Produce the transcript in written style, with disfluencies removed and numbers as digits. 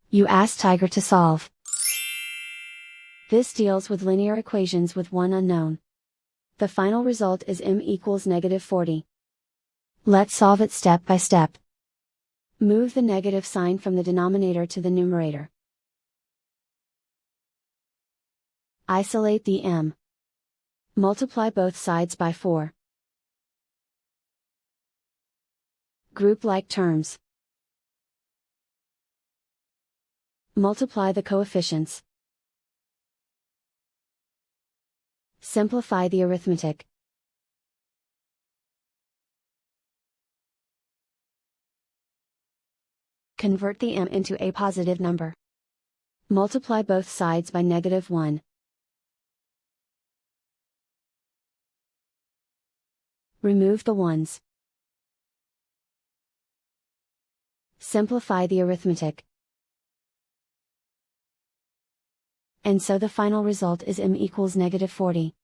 You ask Tiger to solve. This deals with linear equations with one unknown. The final result is m equals -40. Let's solve it step by step. Move the negative sign from the denominator to the numerator. Isolate the m. Multiply both sides by 4. Group like terms. Multiply the coefficients. Simplify the arithmetic. Convert the m into a positive number. Multiply both sides by -1. Remove the ones. Simplify the arithmetic. And so the final result is m equals -40.